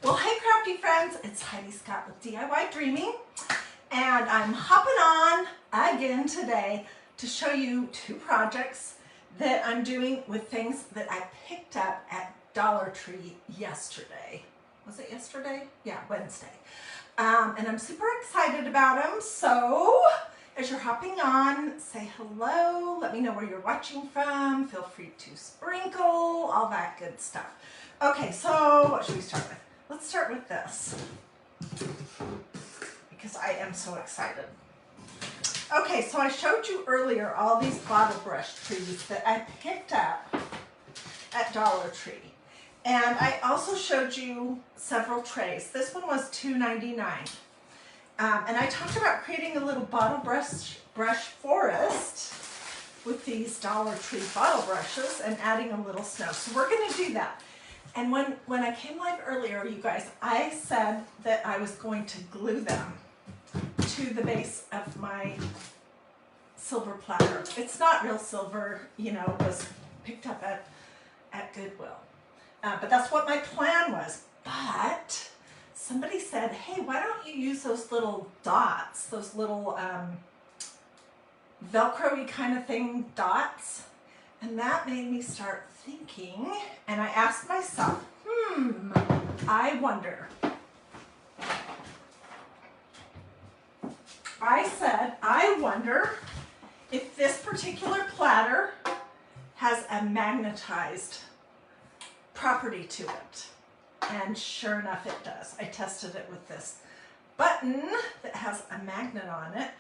Well, hey crafty friends, it's Hiedi Scott with DiyDreaming, and I'm hopping on again today to show you two projects that I'm doing with things that I picked up at Dollar Tree yesterday. Was it yesterday? Yeah, Wednesday. And I'm super excited about them, so as you're hopping on, say hello, let me know where you're watching from, feel free to sprinkle, all that good stuff. Okay, so what should we start with? Let's start with this, because I am so excited. Okay, so I showed you earlier all these Bottlebrush trees that I picked up at Dollar Tree. And I also showed you several trays. This one was $2.99. And I talked about creating a little Bottlebrush forest with these Dollar Tree bottle brushes and adding a little snow. So we're going to do that. And when I came live earlier, you guys, I said that I was going to glue them to the base of my silver platter. It's not real silver, you know, it was picked up at Goodwill. But that's what my plan was. But somebody said, hey, why don't you use those little dots, those little Velcro-y kind of thing dots? And that made me start thinking, and I asked myself, I wonder. I said, I wonder if this particular platter has a magnetized property to it. And sure enough, it does. I tested it with this button that has a magnet on it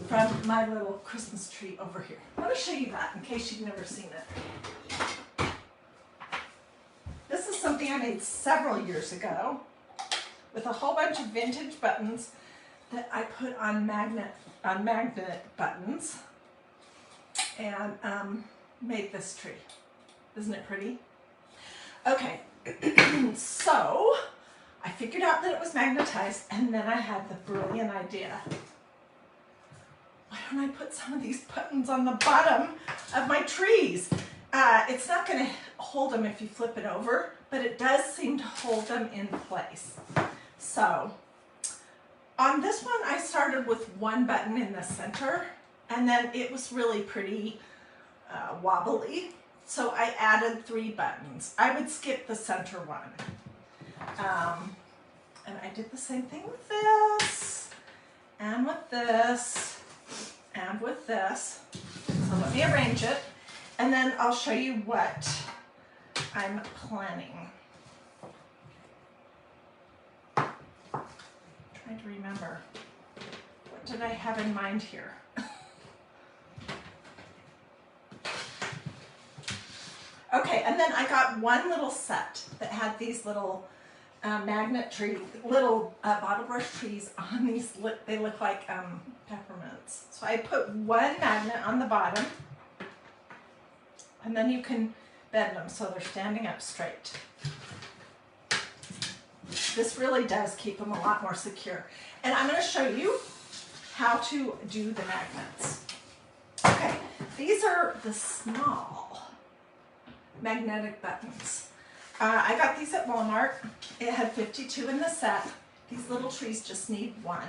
from my little Christmas tree over here. Let me show you that in case you've never seen it. This is something I made several years ago with a whole bunch of vintage buttons that I put on magnet buttons and made this tree. Isn't it pretty? Okay, so I figured out that it was magnetized, and then I had the brilliant idea. Why don't I put some of these buttons on the bottom of my trees? It's not going to hold them if you flip it over, but it does seem to hold them in place. So on this one, I started with one button in the center, and then it was really pretty wobbly. So I added 3 buttons. I would skip the center one. And I did the same thing with this, and with this, and with this. So let me arrange it, and then I'll show you what I'm planning. I'm trying to remember. What did I have in mind here? Okay, and then I got one little set that had these little magnet tree, little Bottlebrush trees on these, they look like peppermints. So I put one magnet on the bottom, and then you can bend them so they're standing up straight. This really does keep them a lot more secure. And I'm going to show you how to do the magnets. Okay, these are the small magnetic buttons. I got these at Walmart. It had 52 in the set. These little trees just need 1.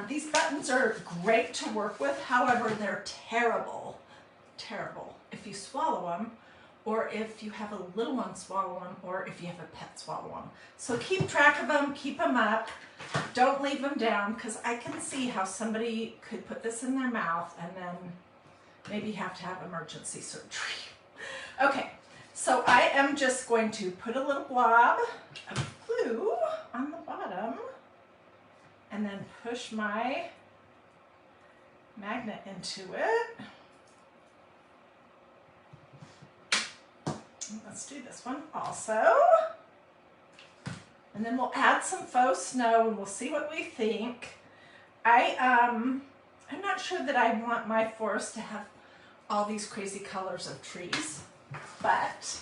These buttons are great to work with. However, they're terrible if you swallow them, or if you have a little one swallow them, or if you have a pet swallow them. So keep track of them, keep them up, don't leave them down, because I can see how somebody could put this in their mouth and then maybe have to have emergency surgery. Okay, so I am just going to put a little blob of glue on the bottom and then push my magnet into it. Let's do this one also. And then we'll add some faux snow and we'll see what we think. I'm not sure that I want my forest to have all these crazy colors of trees, but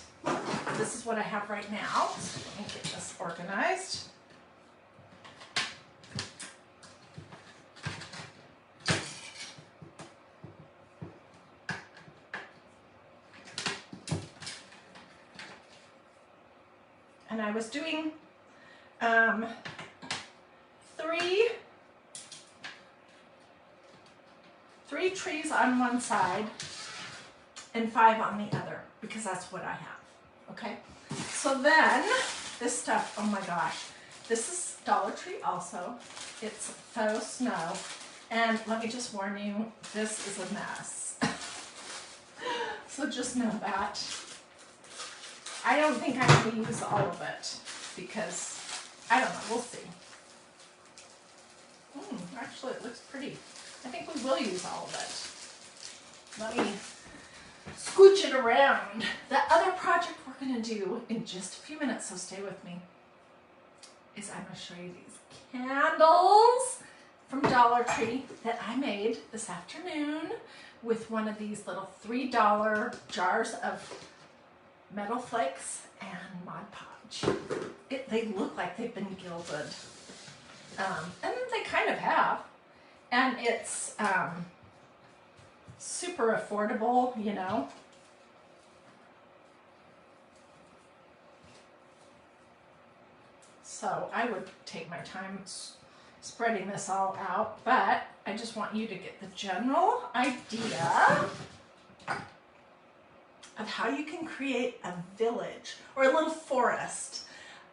this is what I have right now. So let me get this organized. And I was doing three trees on one side and 5 on the other, because that's what I have, okay? So then, this stuff, oh my gosh, this is Dollar Tree also. It's faux snow, and let me just warn you, this is a mess. So just know that. I don't think I'm going to use all of it, because, I don't know, we'll see. Actually, it looks pretty. I think we will use all of it. Let me scooch it around. The other project we're going to do in just a few minutes, so stay with me, is I'm going to show you these candles from Dollar Tree that I made this afternoon with one of these little $3 jars of metal flakes and Mod Podge. They look like they've been gilded. And they kind of have. And it's super affordable, you know. So I would take my time spreading this all out, but I just want you to get the general idea of how you can create a village or a little forest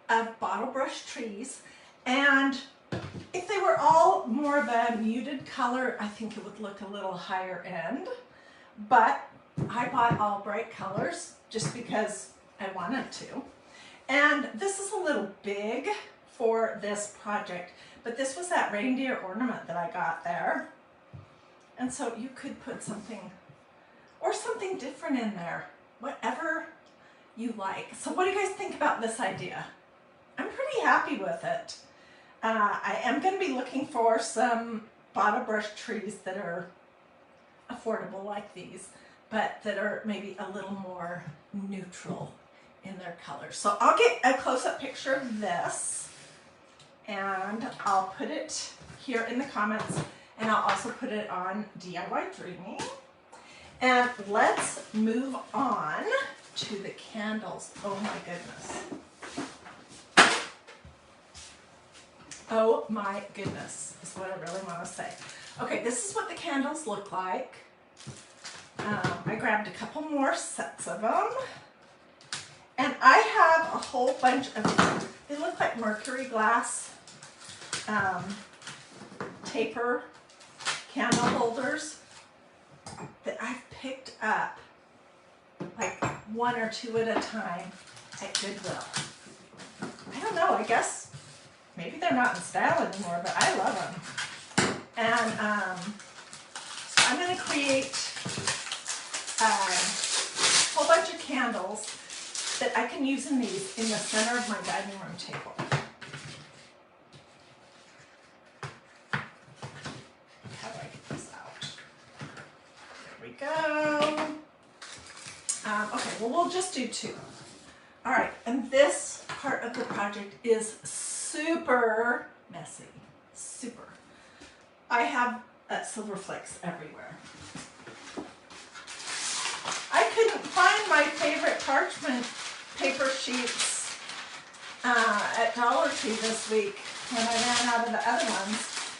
of bottlebrush trees. And if they were all more of a muted color, I think it would look a little higher end. But I bought all bright colors just because I wanted to. And this is a little big for this project, but this was that reindeer ornament that I got there. And so you could put something or something different in there, whatever you like. So what do you guys think about this idea? I'm pretty happy with it. I am going to be looking for some bottlebrush trees that are affordable like these, but that are maybe a little more neutral in their color. So I'll get a close-up picture of this, and I'll put it here in the comments, and I'll also put it on DiyDreaming. And let's move on to the candles. Oh my goodness. Oh my goodness is what I really want to say. Okay, this is what the candles look like. I grabbed a couple more sets of them. And I have a whole bunch of, they look like mercury glass taper candle holders that I've picked up like 1 or 2 at a time at Goodwill. I don't know, I guess maybe they're not in style anymore, but I love them. And so I'm going to create a whole bunch of candles that I can use in these in the center of my dining room table. How do I get this out? There we go. Okay, well, we'll just do 2. All right, and this part of the project is super messy, super. I have silver flakes everywhere. I couldn't find my favorite parchment paper sheets at Dollar Tree this week when I ran out of the other ones.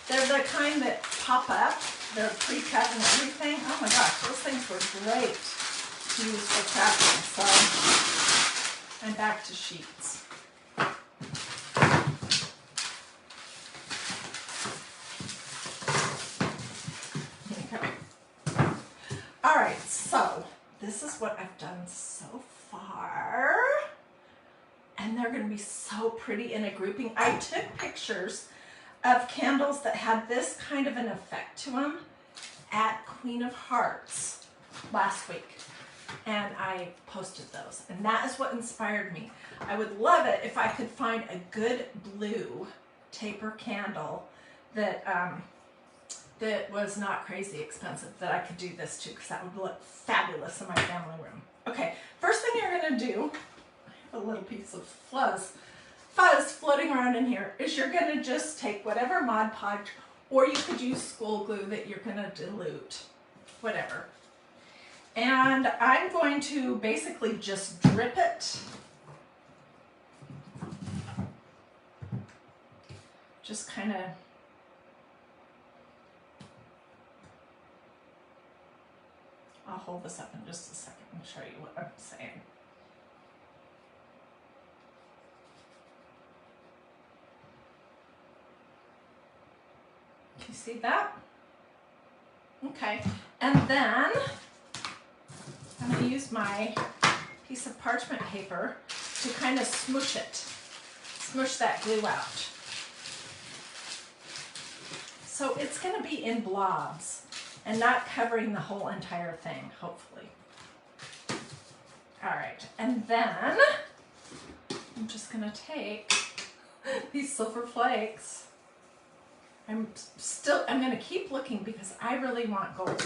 They're the kind that pop up. They're pre-cut and everything. Oh my gosh, those things were great to use for crafting. So I'm back to sheets. Okay. All right, so this is what I've done so far. And they're going to be so pretty in a grouping. I took pictures of candles that had this kind of an effect to them at Queen of Hearts last week. And I posted those. And that is what inspired me. I would love it if I could find a good blue taper candle that that was not crazy expensive that I could do this to, because that would look fabulous in my family room. Okay, first thing you're going to do, I have a little piece of fuzz floating around in here, is you're going to just take whatever Mod Podge, or you could use school glue that you're going to dilute, whatever. And I'm going to basically just drip it just kind of I'll hold this up in just a second and show you what I'm saying. Can you see that? Okay, and then I'm going to use my piece of parchment paper to kind of smoosh it, smoosh that glue out. So it's going to be in blobs and not covering the whole entire thing, hopefully. All right, and then I'm just going to take these silver flakes. I'm going to keep looking because I really want gold.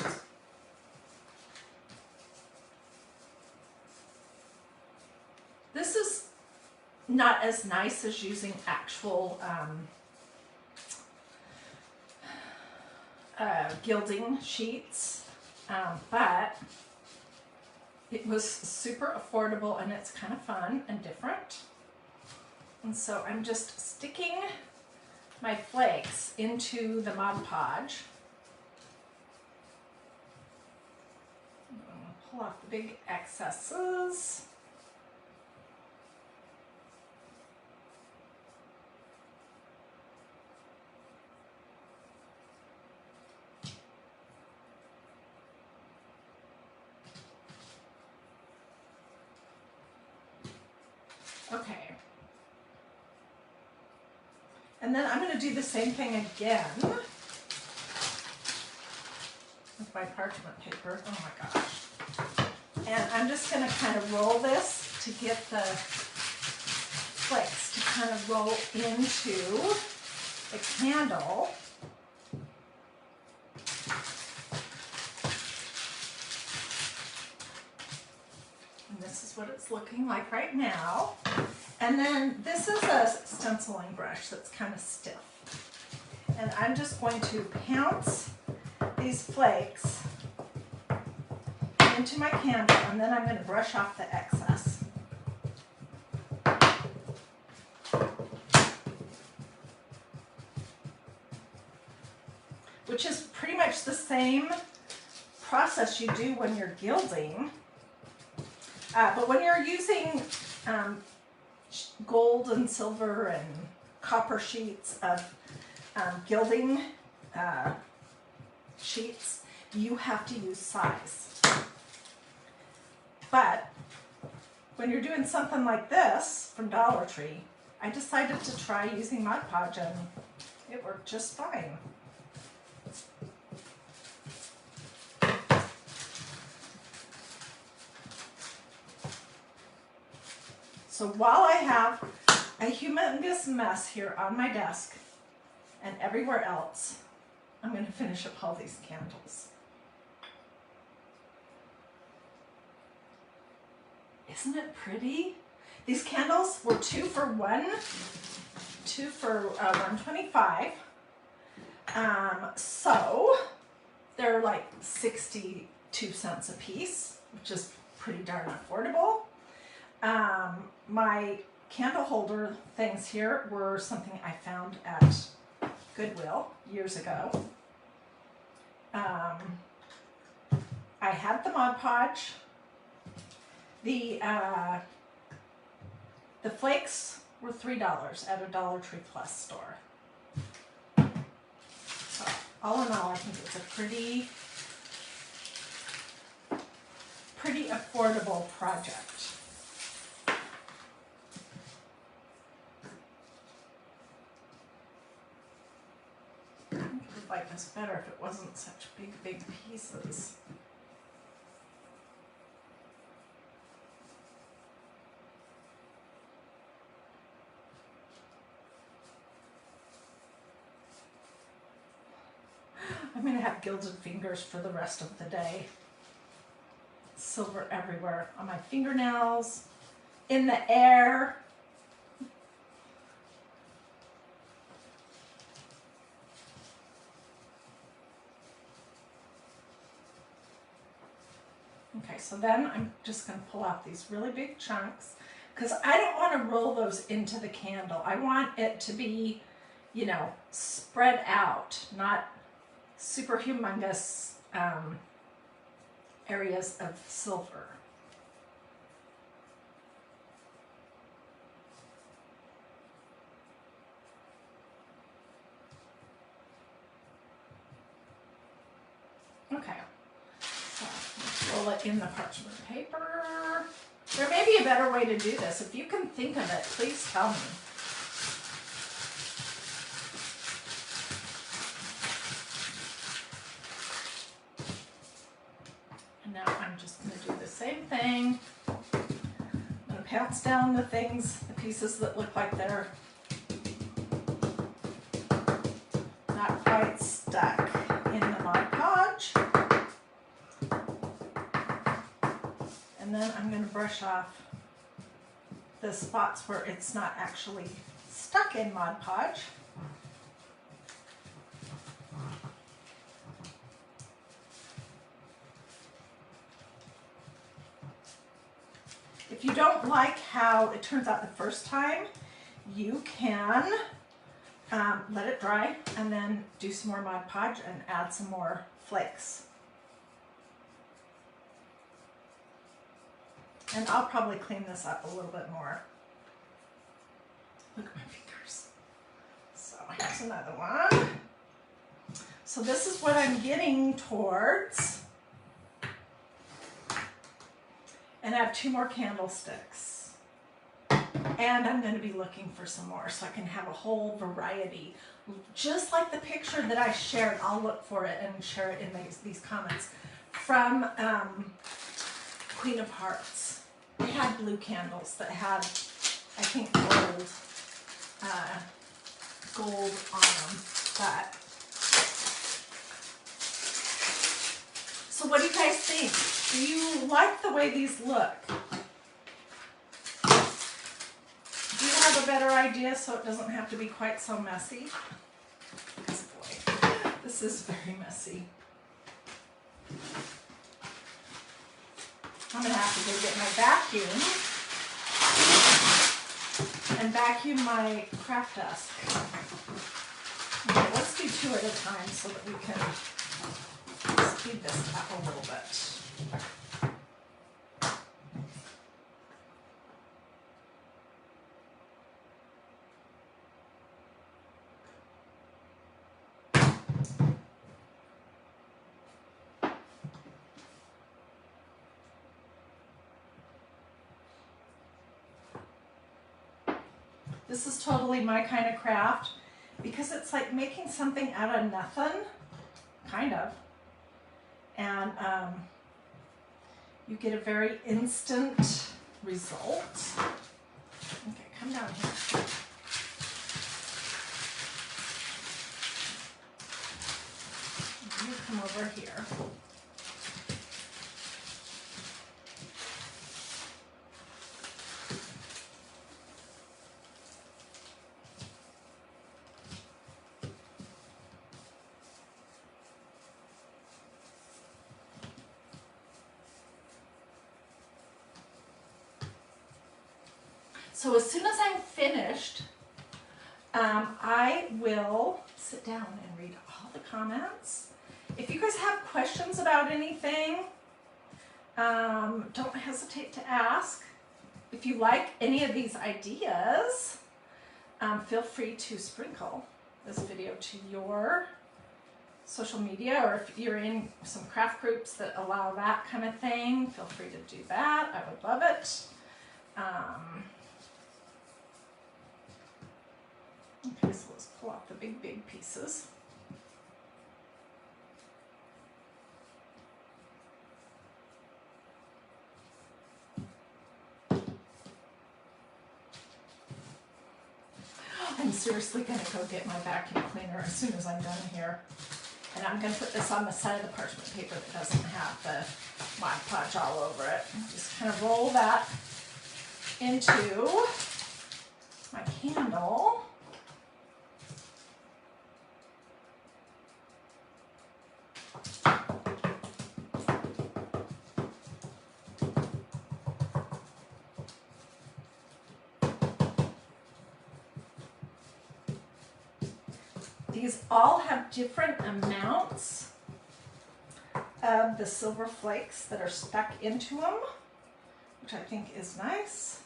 This is not as nice as using actual gilding sheets, but it was super affordable and it's kind of fun and different. And so I'm just sticking my flakes into the Mod Podge. I'm going to pull off the big excesses. Okay. And then I'm going to do the same thing again with my parchment paper. Oh my gosh. And I'm just going to kind of roll this to get the flakes to kind of roll into the candle. And this is what it's looking like right now. And then this is a stenciling brush that's kind of stiff. And I'm just going to pounce these flakes into my candle, and then I'm going to brush off the excess. Which is pretty much the same process you do when you're gilding. But when you're using gold and silver and copper sheets of gilding sheets, you have to use size. But when you're doing something like this from Dollar Tree, I decided to try using Mod Podge and it worked just fine. So while I have a humongous mess here on my desk and everywhere else, I'm going to finish up all these candles. Isn't it pretty? These candles were 2 for $1.25. So they're like 62 cents a piece, which is pretty darn affordable. My candle holder things here were something I found at Goodwill years ago. I had the Mod Podge. The flakes were $3 at a Dollar Tree Plus store. So all in all, I think it's a pretty affordable project. I would like this better if it wasn't such big pieces. I'm going to have gilded fingers for the rest of the day. Silver everywhere, on my fingernails, in the air. Okay, so then I'm just going to pull out these really big chunks because I don't want to roll those into the candle. I want it to be you know, spread out, not super humongous areas of silver. Okay, so let's roll it in the parchment paper. There may be a better way to do this. If you can think of it, please tell me. And now I'm just going to do the same thing. I'm going to pounce down the things, the pieces that look like they're not quite stuck in the Mod Podge. And then I'm going to brush off the spots where it's not actually stuck in Mod Podge. If you don't like how it turns out the first time, you can let it dry and then do some more Mod Podge and add some more flakes. And I'll probably clean this up a little bit more. Look at my fingers. So here's another one. So this is what I'm getting towards. And I have 2 more candlesticks. And I'm going to be looking for some more so I can have a whole variety. Just like the picture that I shared, I'll look for it and share it in these comments from Queen of Hearts. They had blue candles that had, I think, gold on them. But so what do you guys think? Do you like the way these look? Do you have a better idea so it doesn't have to be quite so messy? Because boy, this is very messy. I'm going to have to go get my vacuum and vacuum my craft desk. Okay, let's do 2 at a time so that we can speed this up a little bit. This is totally my kind of craft because it's like making something out of nothing, kind of. And you get a very instant result. Okay, come down here. You come over here. So as soon as I'm finished, I will sit down and read all the comments. If you guys have questions about anything, don't hesitate to ask. If you like any of these ideas, feel free to sprinkle this video to your social media, or if you're in some craft groups that allow that kind of thing, feel free to do that. I would love it. Okay, so let's pull out the big pieces. I'm seriously going to go get my vacuum cleaner as soon as I'm done here. And I'm going to put this on the side of the parchment paper that doesn't have the Mod Podge all over it. Just kind of roll that into my candle. These all have different amounts of the silver flakes that are stuck into them, which I think is nice.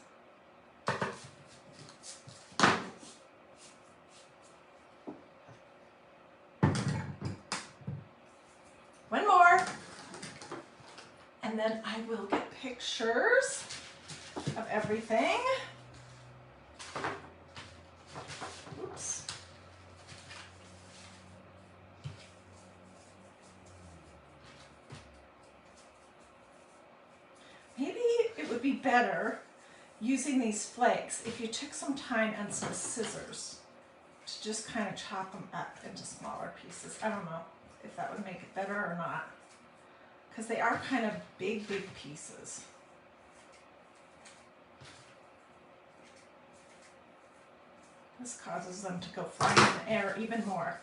One more, and then I will get pictures of everything. Oops. Maybe it would be better using these flakes if you took some time and some scissors to just kind of chop them up into smaller pieces. I don't know if that would make it better or not, because they are kind of big pieces. This causes them to go flying in the air even more.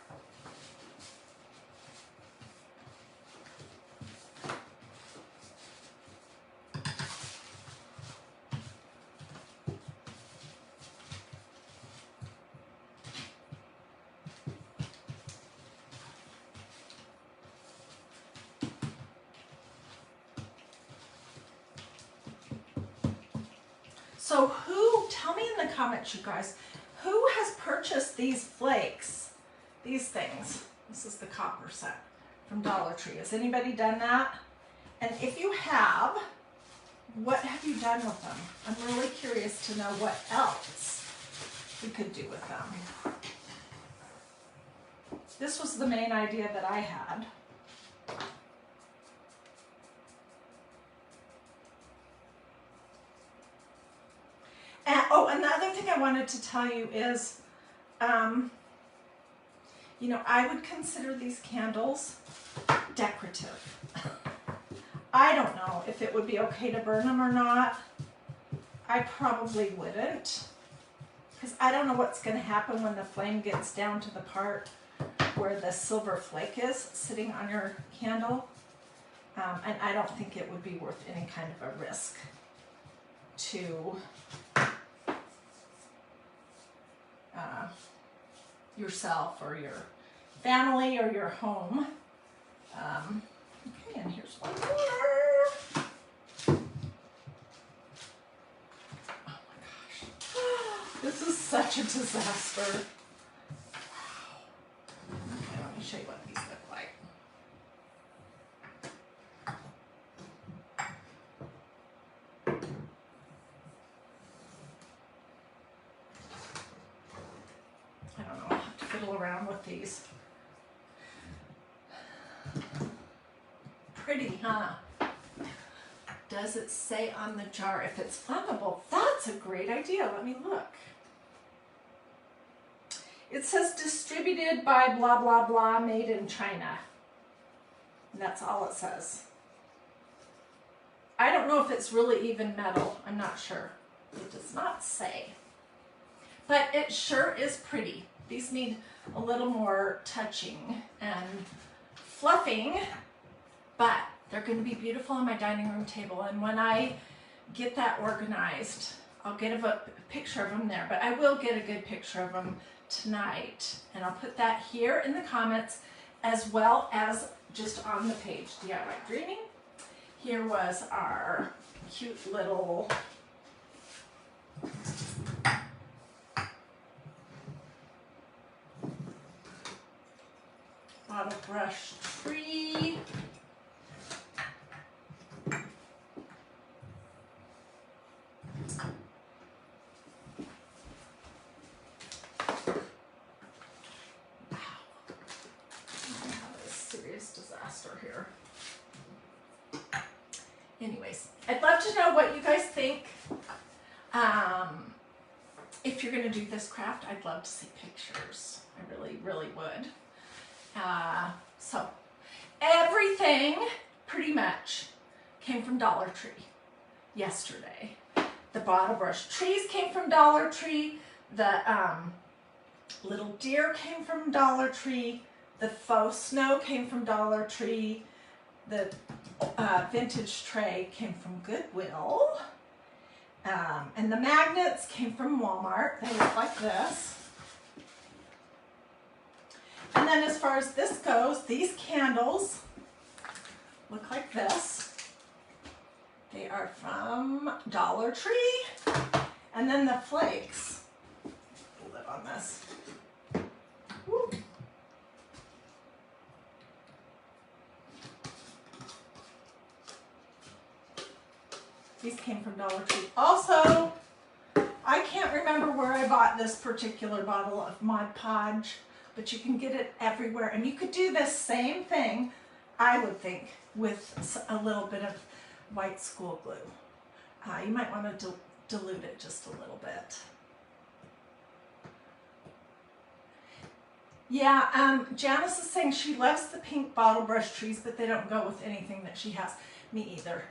So tell me in the comments, you guys, who has purchased these flakes, these things? This is the copper set from Dollar Tree. Has anybody done that? And if you have, what have you done with them? I'm really curious to know what else we could do with them. This was the main idea that I had. And, oh, and the other thing I wanted to tell you is, you know, I would consider these candles decorative. I don't know if it would be okay to burn them or not. I probably wouldn't, because I don't know what's going to happen when the flame gets down to the part where the silver flake is sitting on your candle. And I don't think it would be worth any kind of a risk to yourself or your family or your home. Okay, and here's one more. Oh my gosh. This is such a disaster. Wow. Okay, let me show you what these look like. I don't know, I'll have to fiddle around with these. Pretty, huh? Does it say on the jar if it's flammable? That's a great idea. Let me look. It says distributed by blah, blah, blah, made in China. And that's all it says. I don't know if it's really even metal. I'm not sure. It does not say. But it sure is pretty. These need a little more touching and fluffing, but they're going to be beautiful on my dining room table. And when I get that organized, I'll get a picture of them there, but I will get a good picture of them tonight. And I'll put that here in the comments as well as just on the page, DIY Dreaming. Here was our cute little Bottlebrush tree. Here. Anyways, I'd love to know what you guys think. If you're going to do this craft, I'd love to see pictures. I really, really would. So, everything pretty much came from Dollar Tree yesterday. The Bottlebrush trees came from Dollar Tree. The little deer came from Dollar Tree. The faux snow came from Dollar Tree. The vintage tray came from Goodwill. And the magnets came from Walmart. They look like this. And then as far as this goes, these candles look like this. They are from Dollar Tree. And then the flakes, lid on this. Woo. These came from Dollar Tree. Also, I can't remember where I bought this particular bottle of Mod Podge, but you can get it everywhere. And you could do this same thing, I would think, with a little bit of white school glue. You might want to dilute it just a little bit. Yeah, Janice is saying she loves the pink Bottlebrush trees, but they don't go with anything that she has. Me either.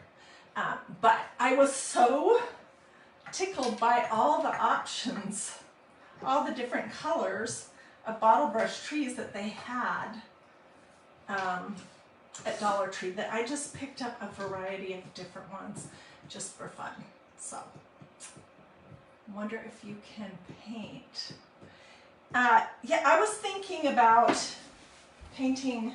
But I was so tickled by all the options, all the different colors of Bottlebrush trees that they had at Dollar Tree, that I just picked up a variety of different ones just for fun. So, I wonder if you can paint. Yeah, I was thinking about painting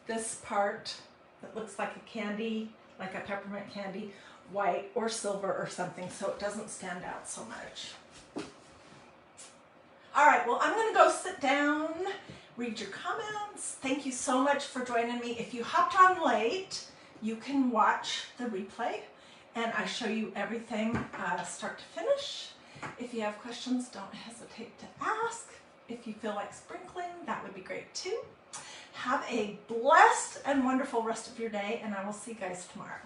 this part that looks like a candy, like a peppermint candy, white or silver or something, so it doesn't stand out so much. All right, well, I'm gonna go sit down, read your comments. Thank you so much for joining me. If you hopped on late, you can watch the replay, and I show you everything start to finish. If you have questions, don't hesitate to ask. If you feel like sprinkling, that would be great too. Have a blessed and wonderful rest of your day, and I will see you guys tomorrow.